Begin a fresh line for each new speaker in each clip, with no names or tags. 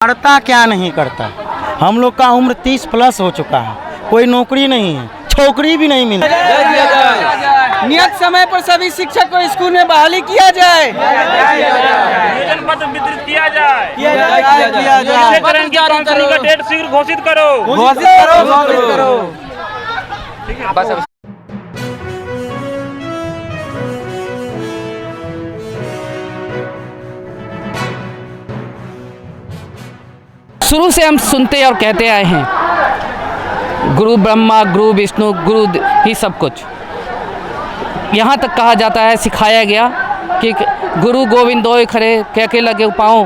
करता क्या नहीं करता। हम लोग का उम्र 30 प्लस हो चुका है, कोई नौकरी नहीं है, छोकरी भी नहीं मिलती।
नियत समय पर सभी शिक्षक को स्कूल में बहाली किया जाए,
नियोजन पत्र वितरित किया जाए, का डेट शीघ्र घोषित करो।
बस शुरू से हम सुनते और कहते आए हैं, गुरु ब्रह्मा, गुरु विष्णु, गुरु ही सब कुछ। यहाँ तक कहा जाता है, सिखाया गया कि गुरु गोविंद दोय खरे कह के लगे पाओ,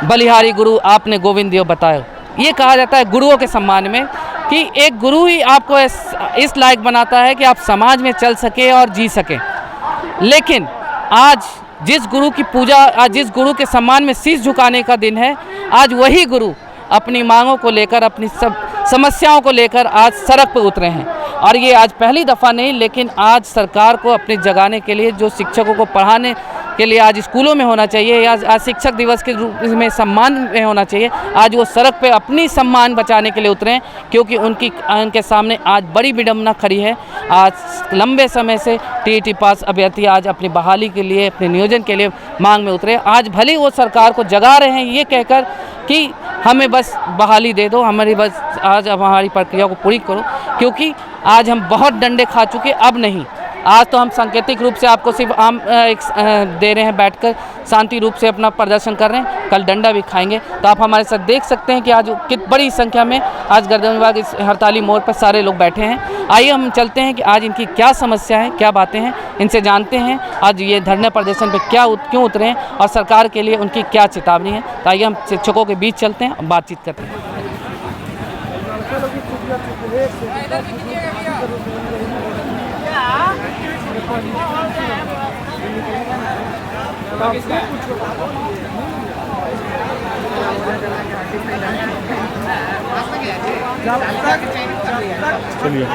बलिहारी गुरु आपने गोविंद दियो बताओ। ये कहा जाता है गुरुओं के सम्मान में कि एक गुरु ही आपको इस लायक बनाता है कि आप समाज में चल सके और जी सके। लेकिन आज जिस गुरु की पूजा, आज जिस गुरु के सम्मान में शीश झुकाने का दिन है, आज वही गुरु अपनी मांगों को लेकर, अपनी सब समस्याओं को लेकर आज सड़क पर उतरे हैं। और ये आज पहली दफ़ा नहीं, लेकिन आज सरकार को अपने जगाने के लिए, जो शिक्षकों को पढ़ाने के लिए आज स्कूलों में होना चाहिए, या आज शिक्षक दिवस के रूप में सम्मान में होना चाहिए, आज वो सड़क पे अपनी सम्मान बचाने के लिए उतरे हैं। क्योंकि उनके सामने आज बड़ी विडंबना खड़ी है। आज लंबे समय से टीईटी पास अभ्यर्थी आज अपनी बहाली के लिए, अपने नियोजन के लिए मांग में उतरे। आज भले वो सरकार को जगा रहे हैं ये कहकर कि हमें बस बहाली दे दो, हमारी बस आज हमारी प्रक्रिया को पूरी करो, क्योंकि आज हम बहुत डंडे खा चुके, अब नहीं। आज तो हम सांकेतिक रूप से आपको सिर्फ दे रहे हैं, बैठकर शांति रूप से अपना प्रदर्शन कर रहे हैं, कल डंडा भी खाएंगे। तो आप हमारे साथ देख सकते हैं कि आज कितनी बड़ी संख्या में आज गर्दनीबाग इस हड़ताली मोड़ पर सारे लोग बैठे हैं। आइए हम चलते हैं कि आज इनकी क्या समस्या है, क्या बातें हैं, इनसे जानते हैं आज ये धरने प्रदर्शन पर क्यों उतरे हैं और सरकार के लिए उनकी क्या चेतावनी है। तो आइए हम शिक्षकों के बीच चलते हैं और बातचीत करते हैं।
चलिए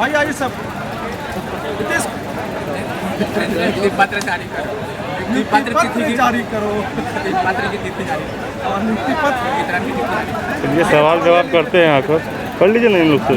आइए सब
पत्र जारी करो,
पत्र जारी करो,
पत्र की तिथि जारी करो
और नियुक्ति पत्र वितरण की तिथि जारी करो।
चलिए सवाल जवाब करते हैं, आकर कर लीजिए ना इन लोग से।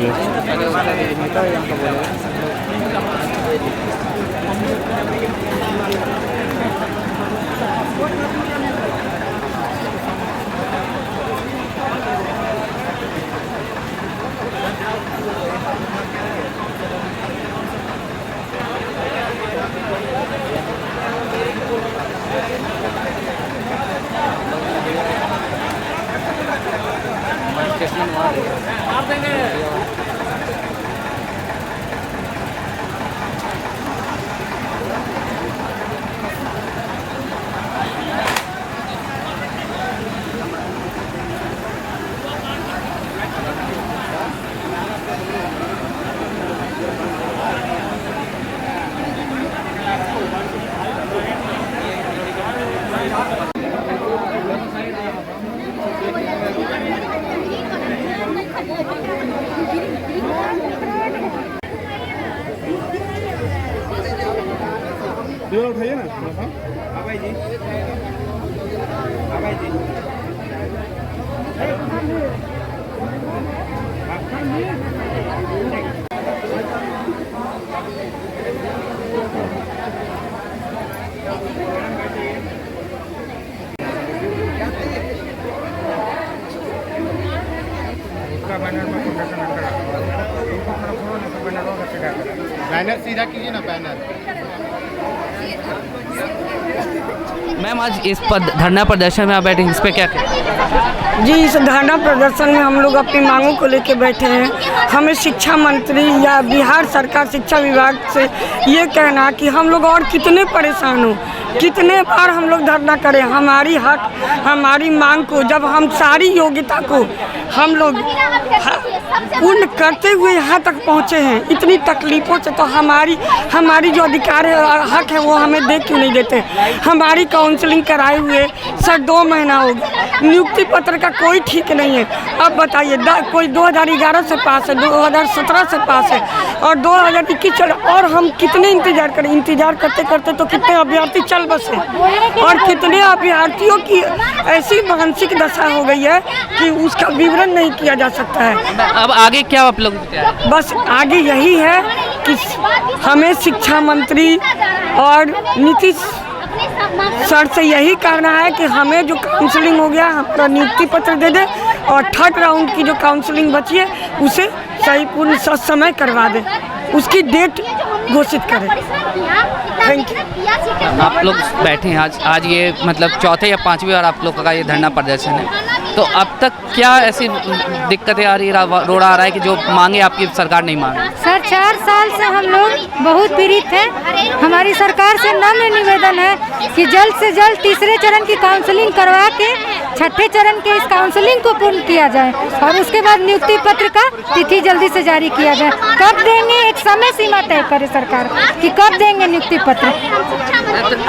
उठाइए ना भाई जी, भाई जी। बैनर सीधा कीजिए ना, बैनर।
मैम आज इस धरना प्रदर्शन में आप बैठे, इस पे क्या कहें?
जी, इस धरना प्रदर्शन में हम लोग अपनी मांगों को लेकर बैठे हैं। हमें शिक्षा मंत्री या बिहार सरकार शिक्षा विभाग से ये कहना कि हम लोग और कितने परेशान हो, कितने बार हम लोग धरना करें, हमारी हक, हमारी मांग को, जब हम सारी योग्यता को हम लोग पूर्ण करते हुए यहाँ तक पहुँचे हैं, इतनी तकलीफ़ों से, तो हमारी जो अधिकार है, हक है, वो हमें दे क्यों नहीं देते। हमारी काउंसलिंग कराए हुए सर 2 महीना हो गया, नियुक्ति पत्र का कोई ठीक नहीं है। अब बताइए, कोई 2011 से पास है, 2017 से पास है और 2021 चल, और हम कितने इंतज़ार करें। इंतज़ार करते करते तो कितने अभ्यर्थी चल चल बसे। और कितने अभ्यर्थियों की ऐसी मानसिक दशा हो गई है कि उसका विवरण नहीं किया जा सकता है।
अब आगे क्या आप लोग
बस आगे यही है कि हमें शिक्षा मंत्री और नीतीश सर से यही कहना है कि हमें जो काउंसलिंग हो गया हमारा नियुक्ति पत्र दे दे, और थर्ड राउंड की जो काउंसलिंग बची है उसे सही पूर्ण समय करवा दे, उसकी डेट घोषित करें। Thank you.
आप लोग बैठे हैं आज ये मतलब चौथे या पांचवी बार आप लोग का ये धरना प्रदर्शन है, तो अब तक क्या ऐसी दिक्कतें आ रही है, रोड़ा आ रहा है कि जो मांगे आपकी सरकार नहीं मांगे?
सर 4 साल से हम लोग बहुत पीड़ित हैं। हमारी सरकार से नम्र निवेदन है कि जल्द से जल्द तीसरे चरण की काउंसलिंग करवा के छठे चरण के इस काउंसलिंग को पूर्ण किया जाए और उसके बाद नियुक्ति पत्र का तिथि जल्दी से जारी किया जाए। कब देंगे, एक समय सीमा तय करे सरकार कि कब देंगे नियुक्ति पत्र।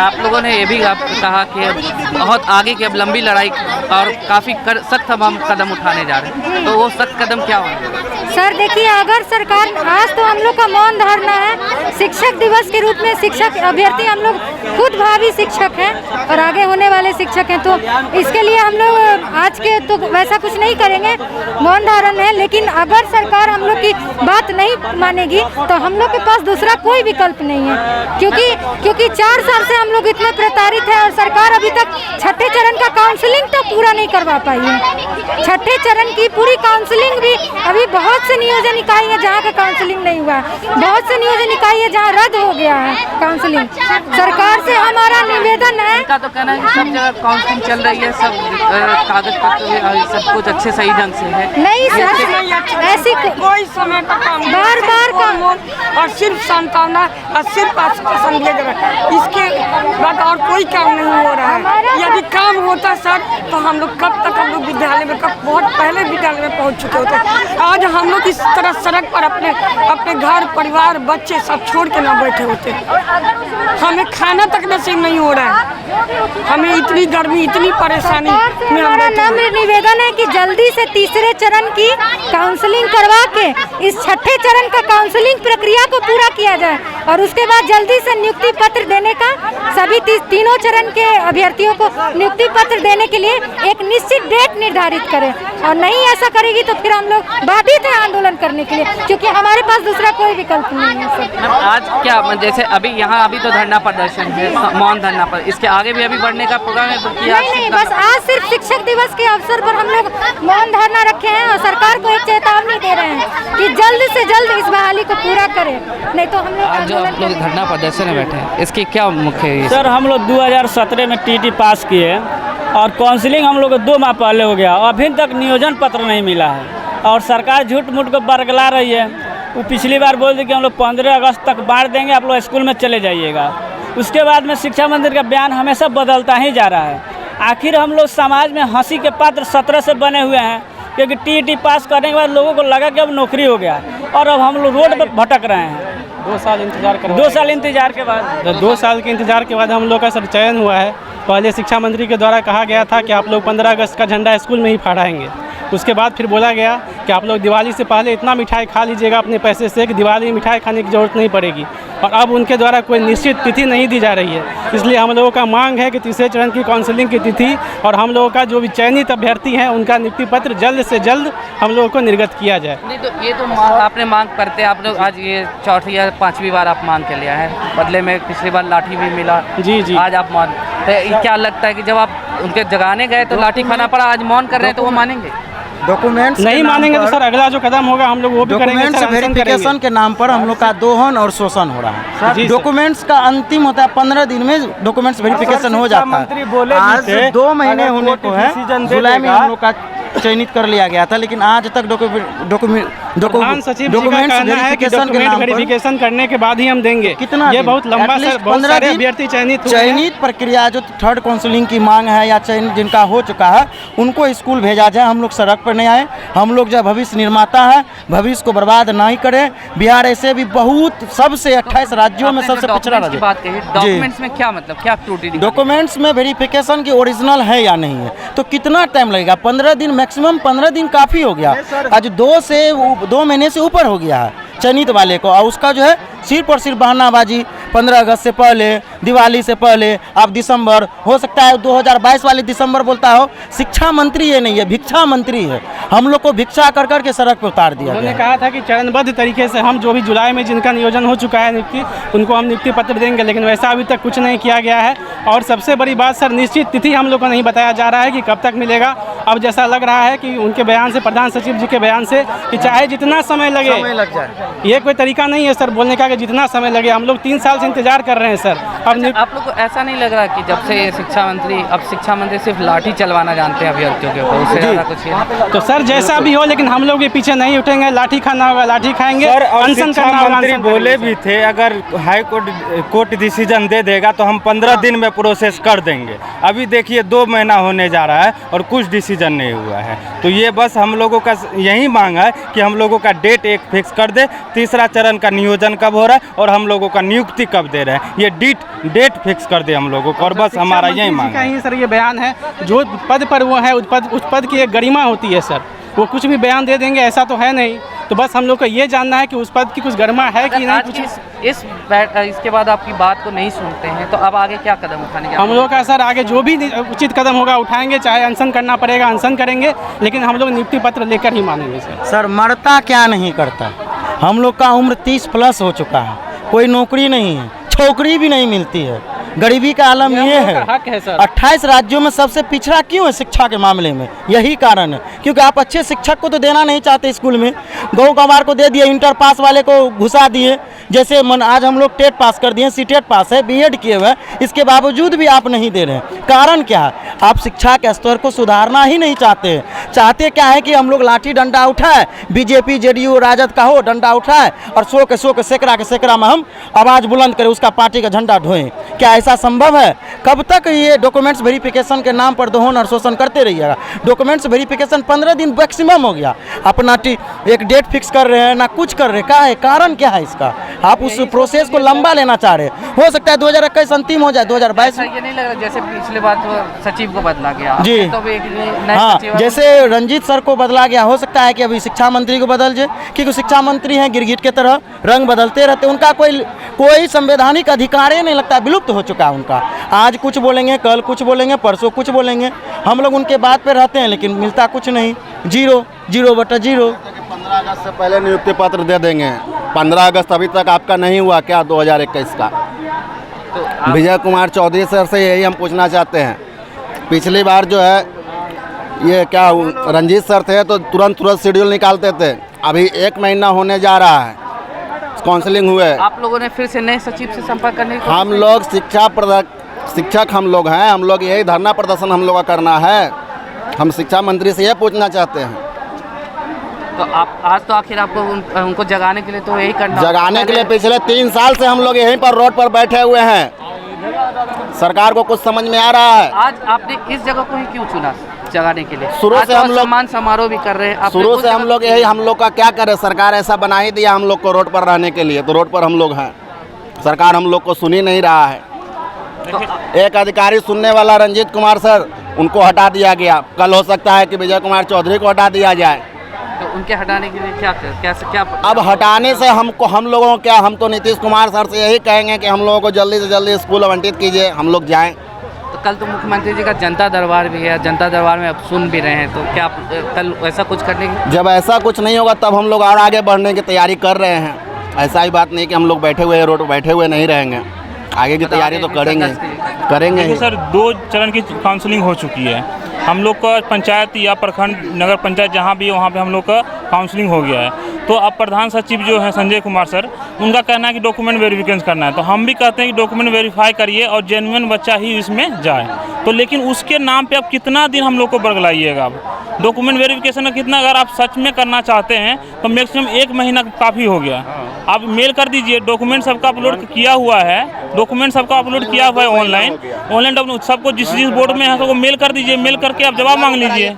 आप लोगों ने ये भी कहा कि बहुत आगे की अब लंबी लड़ाई और काफ़ी सख्त हम कदम उठाने जा रहे हैं, तो वो सख्त कदम क्या होंगे?
सर देखिए, अगर सरकार आज तो हम लोग का मौन धरना है, शिक्षक दिवस के रूप में शिक्षक अभ्यर्थी हम लोग खुद भावी शिक्षक हैं और आगे होने वाले शिक्षक हैं, तो इसके लिए हम लोग आज के तो वैसा कुछ नहीं करेंगे, मौन धारण है। लेकिन अगर सरकार हम लोग की बात नहीं मानेगी तो हम लोग के पास दूसरा कोई विकल्प नहीं है, क्योंकि 4 साल से हम लोग इतने प्रताड़ित हैं और सरकार अभी तक छठे चरण का काउंसलिंग तो पूरा नहीं करवा पाई है। छठे चरण की पूरी काउंसलिंग भी अभी बहुत से नियोजन इकाई है जहाँ का काउंसलिंग नहीं हुआ है, बहुत से नियोजन इकाई है जहाँ रद्द हो गया है काउंसलिंग। सरकार से हमारा निवेदन है,
इनका तो कहना है कि सब जगह काउंसलिंग चल रही है, सब कागज पत्र सब कुछ अच्छे सही ढंग से है।
नहीं सर, ऐसी
कोई समय का काम
बार काम
और सिर्फ सांत्वना और सिर्फ आश्वासन दिया जा रहा है, इसके बाद और कोई काम नहीं हो रहा है। यदि काम होता सर तो हम लोग कब तक हम लोग विद्यालय में बहुत पहले विद्यालय में पहुंच चुके होते। आज हम लोग इस तरह सड़क पर अपने घर परिवार बच्चे सब छोड़ के ना बैठे होते। हमें खाना तक नसीब नहीं हो रहा है, हमें इतनी गर्मी इतनी परेशानी में
हमारा नम्र निवेदन है कि जल्दी से तीसरे चरण की काउंसलिंग करवा के इस छठे चरण का काउंसलिंग प्रक्रिया को पूरा किया जाए और उसके बाद जल्दी से नियुक्ति पत्र देने का सभी तीनों चरण के अभ्यर्थियों को नियुक्ति पत्र देने के लिए एक निश्चित डेट निर्धारित करें, और नहीं ऐसा करेगी तो फिर हम लोग बाधित हैं आंदोलन करने के लिए, क्योंकि हमारे पास दूसरा कोई विकल्प नहीं है सर।
आज क्या जैसे अभी तो धरना प्रदर्शन है, मौन धरना पर, इसके आगे भी अभी बढ़ने का प्रोग्राम है?
नहीं, बस आज सिर्फ शिक्षक दिवस के अवसर पर हम लोग मौन धरना रखे हैं और सरकार को एक चेतावनी दे रहे हैं कि जल्द से जल्द इस बहाली को पूरा करें, नहीं तो हम लोग
जो आप लोग धरना प्रदर्शन में बैठे हैं इसकी क्या मुख्य?
सर हम लोग 2017 में टीटी पास किए और काउंसलिंग हम लोग को 2 माह पहले हो गया, अभी तक नियोजन पत्र नहीं मिला है और सरकार झूठ मूठ को बरगला रही है। वो पिछली बार बोल दी कि हम लोग 15 अगस्त तक बांट देंगे, आप लोग स्कूल में चले जाइएगा। उसके बाद में शिक्षा मंत्री का बयान हमेशा बदलता ही जा रहा है। आखिर हम लोग समाज में हंसी के पात्र 17 से बने हुए हैं, क्योंकि टीटी पास करने के बाद लोगों को लगा कि अब नौकरी हो गया और अब हम लोग रोड पर भटक रहे हैं।
2 साल इंतजार कर
2 साल इंतजार के बाद
2 साल के इंतजार के बाद हम लोग का सर चयन हुआ है। पहले शिक्षा मंत्री के द्वारा कहा गया था कि आप लोग 15 अगस्त का झंडा स्कूल में ही फहराएंगे। उसके बाद फिर बोला गया कि आप लोग दिवाली से पहले इतना मिठाई खा लीजिएगा अपने पैसे से कि दिवाली में मिठाई खाने की ज़रूरत नहीं पड़ेगी, और अब उनके द्वारा कोई निश्चित तिथि नहीं दी जा रही है। इसलिए हम लोगों का मांग है कि तीसरे चरण की काउंसलिंग की तिथि और हम लोगों का जो भी चयनित अभ्यर्थी हैं उनका नियुक्ति पत्र जल्द से जल्द हम लोगों को निर्गत किया जाए।
नहीं तो ये तो आपने मांग करते, आप लोग आज ये चौथी या 5वीं बार आप मांग के लिया है, बदले में पिछली बार लाठी भी मिला।
जी
आज आप मांग, तो क्या लगता है कि जब आप उनके जगाने गए तो लाठी खाना पड़ा, आज मौन कर रहे हैं तो वो मानेंगे?
डॉक्यूमेंट्स
नहीं मानेंगे तो सर अगला जो कदम होगा हम लोग वो भी करेंगे।
डॉक्यूमेंट्स वेरिफिकेशन के नाम पर हम लोग का दोहन और शोषण हो रहा है। डॉक्यूमेंट्स का अंतिम होता है 15 दिन में डॉक्यूमेंट्स वेरिफिकेशन हो जाता है। आज 2 महीने होने को है, जुलाई में हम लोग का चयनित कर लिया गया था, लेकिन आज तक
डॉक्यूमेंट्स वेरिफिकेशन करने के बाद ही हम देंगे।
कितना
ये बहुत लंबा सर, बहुत सारे अभ्यर्थी
चयनित प्रक्रिया जो थर्ड काउंसलिंग की मांग है या चयन जिनका हो चुका है उनको स्कूल भेजा जाए। हम लोग सड़क पर नहीं आए, हम लोग जो भविष्य निर्माता है, भविष्य को बर्बाद नहीं करें। बिहार ऐसे भी बहुत सबसे 28 राज्यों में सबसे पिछड़ा राज्य।
बात कही डॉक्यूमेंट्स में क्या मतलब क्या त्रुटि?
डॉक्यूमेंट्स में वेरिफिकेशन की ओरिजिनल है या नहीं है, तो कितना टाइम लगेगा? 15 दिन, मैक्सिमम 15 दिन काफ़ी हो गया। आज 2 महीने से ऊपर हो गया है चयनित वाले को, और उसका जो है सिर्फ और सिर्फ बहानाबाजी, 15 अगस्त से पहले, दिवाली से पहले, अब दिसंबर, हो सकता है 2022 वाले दिसंबर बोलता हो। शिक्षा मंत्री ये नहीं है, भिक्षा मंत्री है। हम लोग को भिक्षा कर कर के सड़क पर उतार दिया
उन्होंने
गया।
कहा था कि चरणबद्ध तरीके से हम जो भी जुलाई में जिनका नियोजन हो चुका है नियुक्ति, उनको हम नियुक्ति पत्र देंगे, लेकिन वैसा अभी तक कुछ नहीं किया गया है। और सबसे बड़ी बात सर, निश्चित तिथि हम लोग को नहीं बताया जा रहा है कि कब तक मिलेगा। अब जैसा लग रहा है कि उनके बयान से, प्रधान सचिव जी के बयान से, कि चाहे जितना समय लगे,
लग जाए,
ये कोई तरीका नहीं है सर बोलने का कि जितना समय लगे। हम लोग 3 साल से इंतजार कर रहे हैं सर। अब
आप लोग को ऐसा नहीं लग रहा कि जब से शिक्षा मंत्री सिर्फ लाठी चलवाना जानते हैं अभ्यर्थियों के ऊपर, उससे ज़्यादा कुछ है?
तो सर जैसा भी हो, लेकिन हम लोग के पीछे नहीं उठेंगे। लाठी खाना होगा लाठी खाएंगे, अनशन करना होगा
मंत्री
अनशन
बोले
करेंगे।
भी थे अगर हाई कोर्ट डिसीजन दे देगा तो हम 15 दिन में प्रोसेस कर देंगे। अभी देखिए 2 महीना होने जा रहा है और कुछ डिसीजन नहीं हुआ है। तो ये बस हम लोगों का यही मांग है कि हम लोगों का डेट एक फिक्स कर दे, तीसरा चरण का नियोजन कब हो रहा है और हम लोगों का नियुक्ति कब दे रहे हैं, ये डेट फिक्स कर दे हम लोगों को। और बस हमारा यही मांग है।
सर ये बयान है, जो पद पर वो है उस पद की एक गरिमा होती है सर, वो कुछ भी बयान दे देंगे ऐसा तो है नहीं। तो बस हम लोग को ये जानना है कि उस पद की कुछ गरिमा है कि नहीं। कुछ
इसके बाद आपकी बात को नहीं सुनते हैं तो अब आगे क्या कदम उठाने के?
हम लोग का सर आगे जो भी उचित कदम होगा उठाएंगे, चाहे अनशन करना पड़ेगा अनशन करेंगे, लेकिन हम लोग नियुक्ति पत्र लेकर ही मानेंगे सर।
सर मरता क्या नहीं करता। हम लोग का उम्र 30 प्लस हो चुका है, कोई नौकरी नहीं है, छोकरी भी नहीं मिलती है। गरीबी का आलम ये है।
हक है सर।
28 राज्यों में सबसे पिछड़ा क्यों है शिक्षा के मामले में? यही कारण है, क्योंकि आप अच्छे शिक्षक को तो देना नहीं चाहते स्कूल में। गौ गंवार को दे दिए, इंटर पास वाले को घुसा दिए। जैसे आज हम लोग टेट पास कर दिए, सीटेट पास है, बीएड किए हुए, इसके बावजूद भी आप नहीं दे रहे हैं। कारण क्या है? आप शिक्षा के स्तर को सुधारना ही नहीं चाहते। चाहते क्या है कि हम लोग लाठी डंडा उठाए, बीजेपी जेडीयू राजद का हो, डंडा उठाए और सो के सेकरा में हम आवाज़ बुलंद करें, उसका पार्टी का झंडा ढोएं। क्या ऐसा संभव है? कब तक ये डॉक्यूमेंट्स वेरिफिकेशन के नाम पर दोहन और शोषण करते रहिएगा? डॉक्यूमेंट्स वेरिफिकेशन 15 दिन मैक्सिमम हो गया। अपना एक डेट फिक्स कर रहे हैं ना, कुछ कर रहे हैं। क्या है कारण? क्या है इसका? आप उस प्रोसेस को लंबा लेना चाह रहे हैं। हो सकता है 2021 अंतिम हो जाए, 2022।
ये नहीं लग रहा जैसे पिछले बार तो सचिव को बदला गया
जी।
तो भी एक नए
हाँ,
सचिव
जैसे रंजीत सर को बदला गया, हो सकता है कि अभी शिक्षा मंत्री को बदल जाए, क्योंकि शिक्षा मंत्री हैं गिरगिट के तरह, रंग बदलते रहते। उनका कोई संवैधानिक अधिकार ही नहीं लगता, विलुप्त हो चुका है उनका। आज कुछ बोलेंगे, कल कुछ बोलेंगे, परसों कुछ बोलेंगे। हम लोग उनके बात पे रहते हैं, लेकिन मिलता कुछ नहीं। 0/0।
15 अगस्त से पहले नियुक्ति पत्र दे देंगे। 15 अगस्त अभी तक आपका नहीं हुआ क्या 2021 का?
तो
विजय कुमार चौधरी सर से यही हम पूछना चाहते हैं। पिछली बार जो है ये क्या रंजीत सर थे तो तुरंत शेड्यूल निकालते थे। अभी 1 महीना होने जा रहा है, काउंसलिंग हुए।
आप लोगों ने फिर से नए सचिव से संपर्क करने की
हम लोग शिक्षक हम लोग हैं, हम लोग यही धरना प्रदर्शन हम लोग का करना है। हम शिक्षा मंत्री से ये पूछना चाहते हैं।
तो आप आज तो आखिर आपको उनको जगाने के लिए तो यही करना,
जगाने के लिए पिछले 3 साल से हम लोग यहीं पर रोड पर बैठे हुए हैं। सरकार को कुछ समझ में आ रहा है।
आज आपने इस जगह को ही क्यों चुना जगाने के लिए?
शुरू से हम लोग
सम्मान समारोह भी कर रहे हैं।
शुरू से हम लोग यही, हम लोग का क्या करें, सरकार ऐसा बना ही दिया हम लोग को रोड पर रहने के लिए, तो रोड पर हम लोग हैं। सरकार हम लोग को सुन ही नहीं रहा है। एक अधिकारी सुनने वाला रंजीत कुमार सर, उनको हटा दिया गया। कल हो सकता है कि विजय कुमार चौधरी को हटा दिया जाए।
तो उनके हटाने के लिए क्या
अब हटाने से हम लोगों को क्या, हम तो नीतीश कुमार सर से यही कहेंगे कि हम लोगों को जल्दी से जल्दी स्कूल आवंटित कीजिए, हम लोग जाएं।
तो कल तो मुख्यमंत्री जी का जनता दरबार भी है, जनता दरबार में अब सुन भी रहे हैं, तो क्या आप कल ऐसा कुछ करने की?
जब ऐसा कुछ नहीं होगा तब हम लोग और आगे बढ़ने की तैयारी कर रहे हैं। ऐसा ही बात नहीं कि हम लोग बैठे हुए रोड बैठे हुए नहीं रहेंगे, आगे की तैयारी तो करेंगे ही।
सर 2 चरण की काउंसलिंग हो चुकी है। हम लोग का पंचायत या प्रखंड नगर पंचायत जहाँ भी है वहाँ पे हम लोग का काउंसलिंग हो गया है। तो अब प्रधान सचिव जो है संजय कुमार सर, उनका कहना है कि डॉक्यूमेंट वेरिफिकेशन करना है। तो हम भी कहते हैं कि डॉक्यूमेंट वेरीफाई करिए और जेन्युइन बच्चा ही इसमें जाए। तो लेकिन उसके नाम पे अब कितना दिन हम लोग को बरगलाइएगा? अब डॉक्यूमेंट वेरिफिकेशन का कितना, अगर आप सच में करना चाहते हैं तो मैक्सिमम 1 महीना काफ़ी हो गया। आप मेल कर दीजिए, डॉक्यूमेंट सबका अपलोड किया हुआ है, डॉक्यूमेंट सबका अपलोड किया हुआ है ऑनलाइन सबको जिस बोर्ड में है सबको मेल कर दीजिए। मेल करके आप जवाब मांग लीजिए।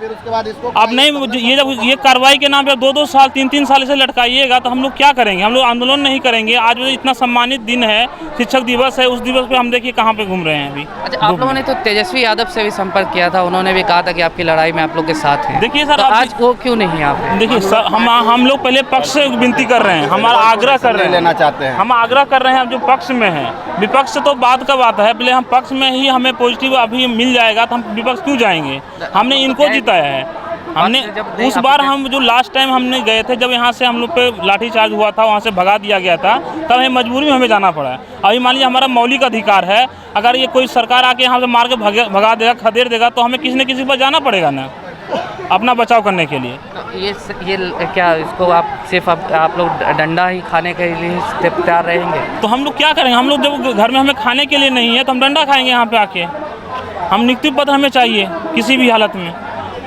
आप नहीं, ये जब ये कार्रवाई के नाम पे 2-2 साल 3-3 साल इसे लटकाइएगा तो हम लोग क्या करेंगे? हम लोग आंदोलन नहीं करेंगे। आज इतना सम्मानित दिन है, शिक्षक दिवस है, उस दिवस पे हम देखिए कहाँ पे घूम रहे हैं अभी।
अच्छा, आप लोगों ने तो तेजस्वी यादव से भी संपर्क किया था, उन्होंने भी कहा था कि आपकी लड़ाई में आप लोग के साथ थे।
देखिए सर,
तो आज वो क्यों नहीं आप?
देखिए सर, हम लोग पहले पक्ष से विनती कर रहे हैं, हमारा आग्रह कर रहे हैं,
लेना चाहते हैं।
हम आग्रह कर रहे हैं हम जो पक्ष में हैं। विपक्ष तो बाद का बात है, पहले हम पक्ष में ही हमें पॉजिटिव अभी मिल जाएगा तो हम विपक्ष क्यों जाएंगे? हमने इनको जिताया है। हमने उस बार हम जो लास्ट टाइम हमने गए थे, जब यहाँ से हम लोग पे लाठीचार्ज हुआ था, वहाँ से भगा दिया गया था, तब हमें मजबूरी में हमें जाना पड़ा। अभी मान लीजिए हमारा मौलिक अधिकार है, अगर ये कोई सरकार आके यहाँ से मार के भगा देगा, खदेड़ देगा, तो हमें किसी न किसी पर जाना पड़ेगा ना, अपना बचाव करने के लिए।
ये क्या इसको आप सिर्फ आप लोग डंडा ही खाने के लिए तैयार रहेंगे?
तो हम लोग क्या करेंगे? हम लोग जब घर में हमें खाने के लिए नहीं है तो हम डंडा खाएंगे यहाँ पे आके? हम नियुक्ति पत्र हमें चाहिए किसी भी हालत में।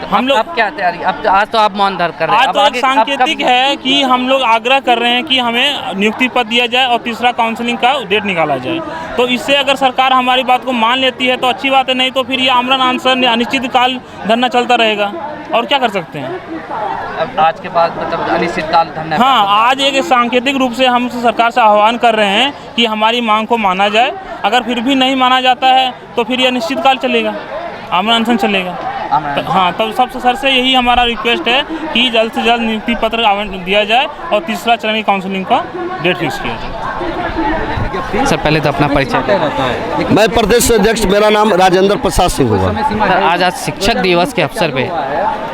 हम लोग
अब क्या तैयारी? अब आज तो आप मौन धर कर रहे हैं,
आज तो एक सांकेतिक है कि हम लोग आग्रह कर रहे हैं कि हमें नियुक्ति पत्र दिया जाए और तीसरा काउंसलिंग का डेट निकाला जाए। तो इससे अगर सरकार हमारी बात को मान लेती है तो अच्छी बात है, नहीं तो फिर ये आमरण अनशन अनिश्चितकाल धरना चलता रहेगा। और क्या कर सकते हैं?
अब आज के बाद मतलब अनिश्चितकाल धरना?
हाँ, आज एक सांकेतिक रूप से हम सरकार से आह्वान कर रहे हैं कि हमारी मांग को माना जाए। अगर फिर भी नहीं माना जाता है तो फिर ये अनिश्चितकाल चलेगा, आमरण अनशन चलेगा। हाँ, तब सबसे सर से यही हमारा रिक्वेस्ट है कि जल्द से जल्द नियुक्ति पत्र दिया जाए और तीसरा चरण की काउंसलिंग का डेट फिक्स किया जाए।
सर पहले तो अपना परिचय।
मैं प्रदेश अध्यक्ष, मेरा नाम राजेंद्र प्रसाद सिंह होगा।
आज शिक्षक दिवस के अवसर पे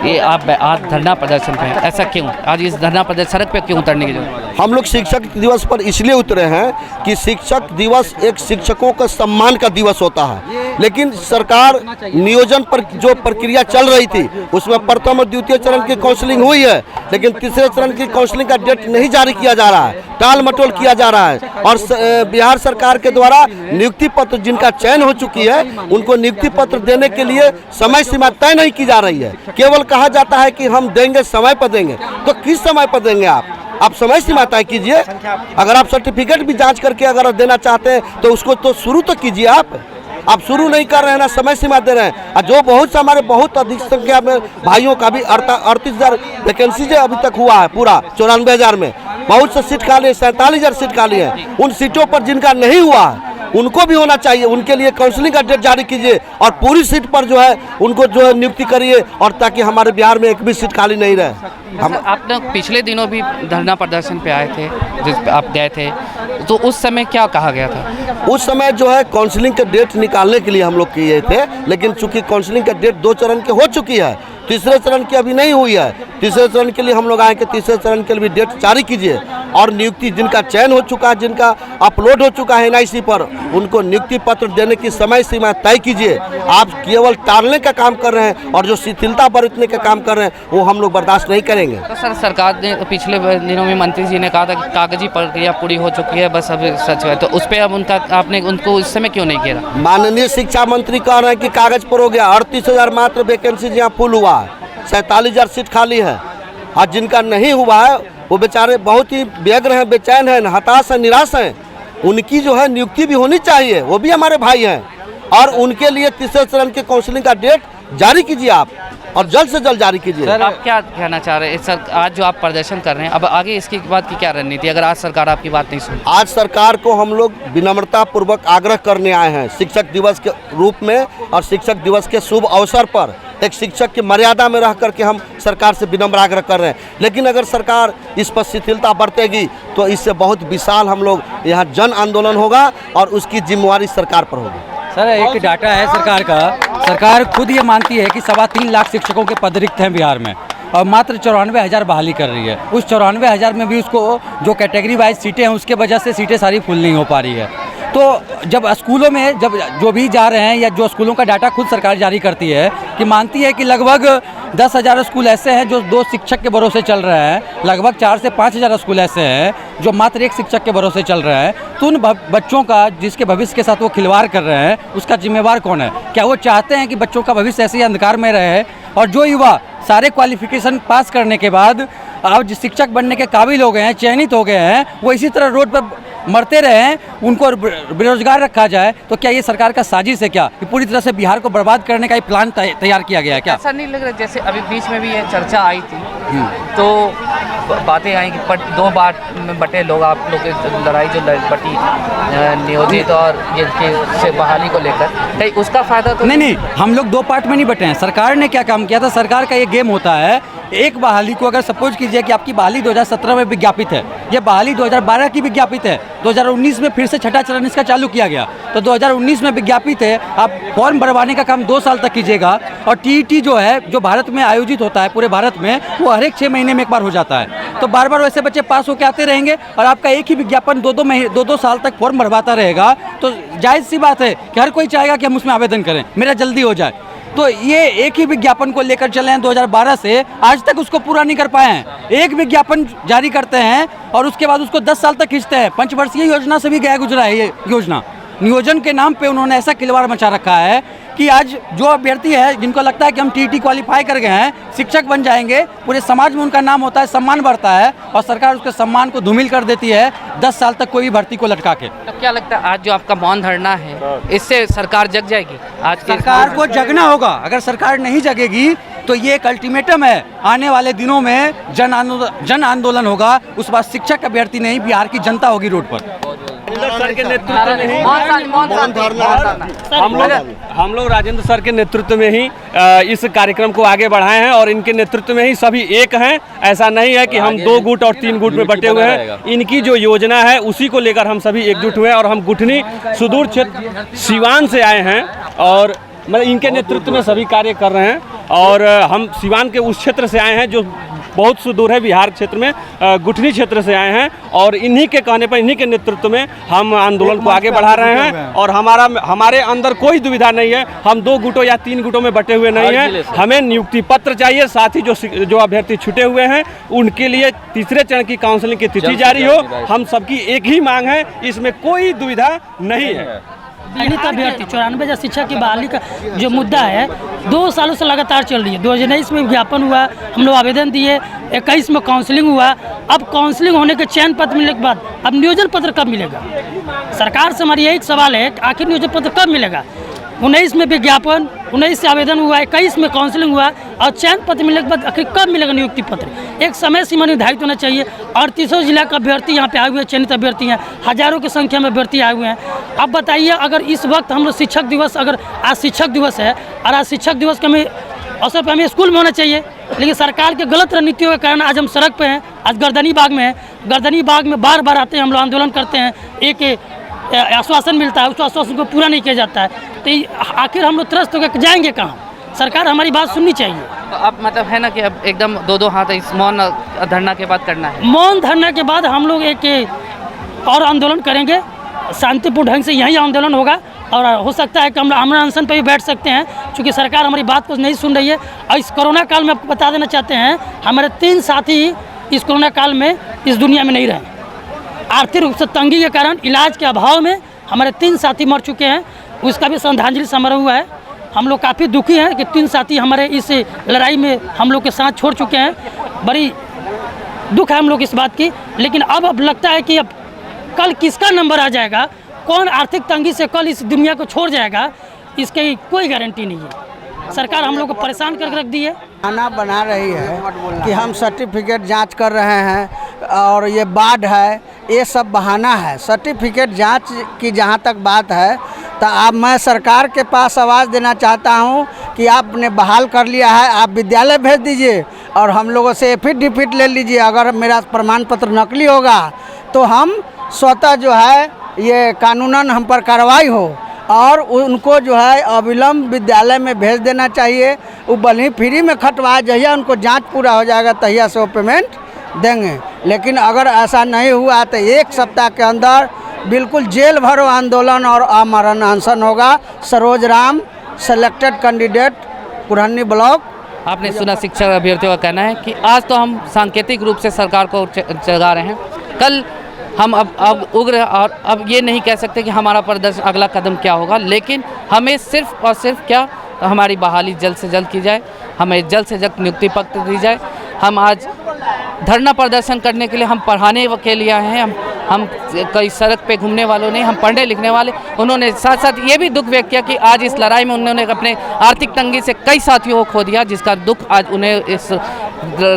ये आप आज धरना प्रदर्शन पे हैं, ऐसा क्यों? आज इस धरना प्रदर्शन सड़क पे क्यों उतरने की जरूरत?
हम लोग शिक्षक दिवस पर इसलिए उतरे हैं कि शिक्षक दिवस एक शिक्षकों का सम्मान का दिवस होता है, लेकिन सरकार नियोजन पर जो प्रक्रिया चल रही थी उसमें प्रथम और द्वितीय चरण की काउंसलिंग हुई है, लेकिन तीसरे चरण की काउंसलिंग का डेट नहीं जारी किया जा रहा है, टाल मटोल किया जा रहा है। और बिहार सरकार के द्वारा नियुक्ति पत्र जिनका चयन हो चुकी है उनको नियुक्ति पत्र देने के लिए समय सीमा तय नहीं की जा रही है। केवल कहा जाता है कि हम देंगे, समय पर देंगे। तो किस समय पर देंगे आप समय सीमा तय कीजिए। अगर आप सर्टिफिकेट भी जांच करके अगर देना चाहते हैं तो उसको तो शुरू तो कीजिए। आप शुरू नहीं कर रहे हैं ना, समय सीमा दे रहे हैं। और जो बहुत से हमारे बहुत अधिक संख्या में भाइयों का भी 38,000 वैकेंसी जो अभी तक हुआ है, पूरा 94,000 में बहुत से सीट खाली है, 47,000 सीट खाली है। उन सीटों पर जिनका नहीं हुआ है उनको भी होना चाहिए, उनके लिए काउंसलिंग का डेट जारी कीजिए और पूरी सीट पर जो है उनको जो है नियुक्ति करिए, और ताकि हमारे बिहार में एक भी सीट खाली नहीं रहे।
आप लोग पिछले दिनों भी धरना प्रदर्शन पे आए थे, जिस पे आप गए थे, तो उस समय क्या कहा गया था?
उस समय जो है काउंसलिंग का डेट निकालने के लिए हम लोग किए थे, लेकिन चूंकि काउंसलिंग का डेट 2 चरण के हो चुकी है, तीसरे चरण की अभी नहीं हुई है। तीसरे चरण के लिए हम लोग आए कि तीसरे चरण के लिए भी डेट जारी कीजिए और नियुक्ति जिनका चयन हो चुका है, जिनका अपलोड हो चुका है NIC पर, उनको नियुक्ति पत्र देने की समय सीमा तय कीजिए। आप केवल टालने का काम कर रहे हैं और जो शिथिलता बरतने का काम कर रहे हैं वो हम लोग बर्दाश्त नहीं करेंगे।
तो सर सरकार ने तो पिछले दिनों में मंत्री जी ने कहा था कि कागजी प्रक्रिया पूरी हो चुकी है, बस अब सच है, तो उस पर अब आपने उनको इस समय क्यों नहीं घेरा?
माननीय शिक्षा मंत्री कह रहे हैं कि कागज पर हो गया। 38,000 मात्र वैकेंसी यहाँ फुल हुआ है, 47,000 सीट खाली है। और जिनका नहीं हुआ है वो बेचारे बहुत ही व्यग्र हैं, बेचैन हैं, हताश हैं, निराश हैं। उनकी जो है नियुक्ति भी होनी चाहिए, वो भी हमारे भाई हैं, और उनके लिए तीसरे चरण के काउंसलिंग का डेट जारी कीजिए आप, और जल्द से जल्द जारी कीजिए।
सर आप क्या कहना चाह रहे हैं सर, आज जो आप प्रदर्शन कर रहे हैं, अब आगे इसकी बात की क्या रणनीति अगर आज सरकार आपकी बात नहीं सुने?
आज सरकार को हम लोग विनम्रता पूर्वक आग्रह करने आए हैं शिक्षक दिवस के रूप में, और शिक्षक दिवस के शुभ अवसर पर एक शिक्षक की मर्यादा में रह करके हम सरकार से विनम्र आग्रह कर रहे हैं। लेकिन अगर सरकार इस पर शिथिलता बरतेगी तो इससे बहुत विशाल हम लोग यहाँ जन आंदोलन होगा और उसकी जिम्मेवारी सरकार पर होगी।
सर एक डाटा है सरकार का, सरकार खुद ये मानती है कि 3.25 लाख शिक्षकों के पद रिक्त हैं बिहार में, और मात्र 94,000 बहाली कर रही है। उस 94,000 में भी उसको जो कैटेगरी वाइज सीटें हैं उसके वजह से सीटें सारी फुल नहीं हो पा रही है। तो जब स्कूलों में जब जो भी जा रहे हैं, या जो स्कूलों का डाटा खुद सरकार जारी करती है कि मानती है कि लगभग 10,000 स्कूल ऐसे हैं जो 2 शिक्षक के भरोसे चल रहे हैं, लगभग 4 से 5,000 स्कूल ऐसे हैं जो मात्र 1 शिक्षक के भरोसे चल रहे हैं। तो उन बच्चों का जिसके भविष्य के साथ वो खिलवाड़ कर रहे हैं उसका जिम्मेवार कौन है? क्या वो चाहते हैं कि बच्चों का भविष्य ऐसे ही अंधकार में रहे, और जो युवा सारे क्वालिफिकेशन पास करने के बाद आज शिक्षक बनने के काबिल हो गए हैं, चयनित हो गए हैं, वो इसी तरह रोड पर मरते रहे, उनको बेरोजगार रखा जाए? तो क्या ये सरकार का साजिश है क्या कि पूरी तरह से बिहार को बर्बाद करने का एक प्लान तैयार किया गया है क्या?
ऐसा नहीं लग रहा? जैसे अभी बीच में भी ये चर्चा आई थी, तो बातें आई कि दो बार में बटे लोग, आप लोग की लड़ाई जो बटी नियोजित और ये से बहाली को लेकर, कहीं उसका फायदा तो
नहीं, हम लोग दो पार्ट में नहीं बटे हैं। सरकार ने क्या काम किया था, सरकार का ये गेम होता है, एक बहाली को अगर सपोज कीजिए कि आपकी बहाली 2017 में विज्ञापित है, ये बहाली 2012 की विज्ञापित है, 2019 में फिर से छठा चरण इसका चालू किया गया, तो 2019 में विज्ञापित है, आप फॉर्म भरवाने का काम 2 साल तक कीजिएगा। और टीईटी जो है, जो भारत में आयोजित होता है पूरे भारत में, वो हर एक 6 महीने में एक बार हो जाता है, तो बार बार वैसे बच्चे पास होकर आते रहेंगे और आपका एक ही विज्ञापन 2-2 साल तक फॉर्म भरवाता रहेगा, तो जायज़ सी बात है कि हर कोई चाहेगा कि हम उसमें आवेदन करें, मेरा जल्दी हो जाए। तो ये एक ही विज्ञापन को लेकर चले हैं 2012 से, आज तक उसको पूरा नहीं कर पाए हैं। एक विज्ञापन जारी करते हैं और उसके बाद उसको 10 साल तक खींचते हैं। पंचवर्षीय योजना से भी गया गुजरा है ये योजना। नियोजन के नाम पे उन्होंने ऐसा खिलवाड़ मचा रखा है कि आज जो अभ्यर्थी है, जिनको लगता है कि हम टीईटी क्वालिफाई कर गए हैं, शिक्षक बन जाएंगे, पूरे समाज में उनका नाम होता है, सम्मान बढ़ता है, और सरकार उसके सम्मान को धूमिल कर देती है 10 साल तक कोई भी भर्ती को लटका के।
तो क्या लगता है आज जो आपका मौन धरना है, इससे सरकार जग जाएगी? आज
सरकार को जगना होगा। अगर सरकार नहीं जगेगी तो ये एक अल्टीमेटम है, आने वाले दिनों में जन आंदोलन होगा। उस बात शिक्षक अभ्यर्थी नहीं, बिहार की जनता होगी रोड पर।
सर के नेतृत्व में ही हम लोग राजेंद्र सर के नेतृत्व में ही इस कार्यक्रम को आगे बढ़ाए हैं, और इनके नेतृत्व में ही सभी एक हैं। ऐसा नहीं है कि हम 2 गुट और 3 गुट में बटे हुए हैं। इनकी जो योजना है उसी को लेकर हम सभी एकजुट हुए हैं, और हम गुठनी सुदूर क्षेत्र सिवान से आए हैं, और मतलब इनके नेतृत्व में सभी कार्य कर रहे हैं। और हम सिवान के उस क्षेत्र से आए हैं जो बहुत सुदूर है, बिहार क्षेत्र में गुठनी क्षेत्र से आए हैं, और इन्हीं के कहने पर, इन्हीं के नेतृत्व में हम आंदोलन को आगे बढ़ा रहे हैं। और हमारे अंदर कोई दुविधा नहीं है, हम 2 गुटों या 3 गुटों में बटे हुए नहीं हैं। हमें नियुक्ति पत्र चाहिए, साथ ही जो अभ्यर्थी छूटे हुए हैं उनके लिए तीसरे चरण की काउंसलिंग की तिथि जारी हो। हम सबकी एक ही मांग है, इसमें कोई दुविधा नहीं है।
पीड़ित अभ्यर्थी 94,000 शिक्षक की बहाली का जो मुद्दा है 2 सालों से लगातार चल रही है। 2019 में विज्ञापन हुआ, हम लोग आवेदन दिए, 21 में काउंसलिंग हुआ। अब काउंसलिंग होने के चयन पत्र मिलने के बाद अब नियोजन पत्र कब मिलेगा? सरकार से हमारी यही सवाल है कि आखिर नियोजन पत्र कब मिलेगा? 19 में विज्ञापन, 19 से आवेदन हुआ, 21 में काउंसलिंग हुआ, और चयन पत्र मिलने के बाद आखिर कब मिलेगा नियुक्ति पत्र? एक समय सीमा निर्धारित होना चाहिए। 38 जिला का अभ्यर्थी यहाँ पे आए हुए हैं, चयनित अभ्यर्थी हैं, हजारों की संख्या में अभ्यर्थी आए हुए हैं। अब बताइए, अगर इस वक्त हम लोग शिक्षक दिवस, अगर आज शिक्षक दिवस है और आज शिक्षक दिवस के हमें अवसर पर हमें स्कूल में होना चाहिए, लेकिन सरकार के गलत रणनीतियों के कारण आज हम सड़क पे हैं। आज गर्दनी बाग में हैं, गर्दनी बाग में बार बार आते हैं हम लोग, आंदोलन करते हैं, एक आश्वासन मिलता है, उस आश्वासन को पूरा नहीं किया जाता है, तो आखिर हम लोग त्रस्त होकर जाएंगे कहाँ? सरकार हमारी बात सुननी चाहिए।
तो अब मतलब है ना कि अब एकदम 2-2 हाथ इस मौन धरना के बाद करना है।
मौन धरना के बाद हम लोग एक और आंदोलन करेंगे, शांतिपूर्ण ढंग से यही आंदोलन होगा, और हो सकता है कि हम आमरण अनशन पर भी बैठ सकते हैं, क्योंकि सरकार हमारी बात को नहीं सुन रही है। और इस कोरोना काल में आपको बता देना चाहते हैं, हमारे 3 साथी इस कोरोना काल में इस दुनिया में नहीं रहे। आर्थिक रूप से तंगी के कारण, इलाज के अभाव में हमारे 3 साथी मर चुके हैं। उसका भी श्रद्धांजलि समारोह हुआ है। हम लोग काफ़ी दुखी हैं कि 3 साथी हमारे इस लड़ाई में हम लोग के साथ छोड़ चुके हैं। बड़ी दुख है हम लोग इस बात की। लेकिन अब लगता है कि अब कल किसका नंबर आ जाएगा, कौन आर्थिक तंगी से कल इस दुनिया को छोड़ जाएगा, इसकी कोई गारंटी नहीं है। सरकार हम लोग को परेशान करके रख दी है।
खाना बना रही है कि हम सर्टिफिकेट जांच कर रहे हैं और ये बाढ़ है, ये सब बहाना है। सर्टिफिकेट जांच की जहाँ तक बात है, तो अब मैं सरकार के पास आवाज़ देना चाहता हूँ कि आपने बहाल कर लिया है, आप विद्यालय भेज दीजिए और हम लोगों से एफिडेविट ले लीजिए। अगर मेरा प्रमाण पत्र नकली होगा तो हम स्वतः जो है ये कानूनन हम पर कार्रवाई हो, और उनको जो है अविलंब विद्यालय में भेज देना चाहिए। वो भले फ्री में खटवा, जहिया उनको जांच पूरा हो जाएगा तहिया से वो पेमेंट देंगे। लेकिन अगर ऐसा नहीं हुआ तो 1 सप्ताह के अंदर बिल्कुल जेल भरो आंदोलन और आमरण अनशन होगा। Saroj Ram, selected candidate, Kurhani block.
आपने सुना शिक्षक अभ्यर्थियों का कहना है कि आज तो हम सांकेतिक रूप से सरकार को जगा रहे हैं, कल हम अब उग्र, और अब ये नहीं कह सकते कि हमारा प्रदर्शन अगला कदम क्या होगा। लेकिन हमें सिर्फ और सिर्फ क्या, हमारी बहाली जल्द से जल्द की जाए, हमें जल्द से जल्द नियुक्ति पत्र दी जाए। हम आज धरना प्रदर्शन करने के लिए, हम पढ़ाने के लिए आए हैं, हम हम कई सड़क पे घूमने वालों नहीं, हम पढ़ने लिखने वाले। उन्होंने साथ साथ ये भी दुख व्यक्त किया कि आज इस लड़ाई में उन्होंने अपने आर्थिक तंगी से कई साथियों को खो दिया, जिसका दुख आज उन्हें इस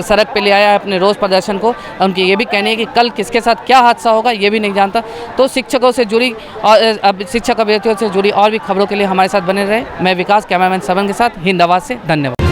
सड़क पे ले आया है अपने रोज़ प्रदर्शन को। उनकी ये भी कहनी है कि कल किसके साथ क्या हादसा होगा ये भी नहीं जानता। तो शिक्षकों से जुड़ी और शिक्षक अभ्यर्थियों से जुड़ी और भी खबरों के लिए हमारे साथ बने रहे। मैं विकास, कैमरामैन सरवन के साथ, हिंद आवाज़ से। धन्यवाद।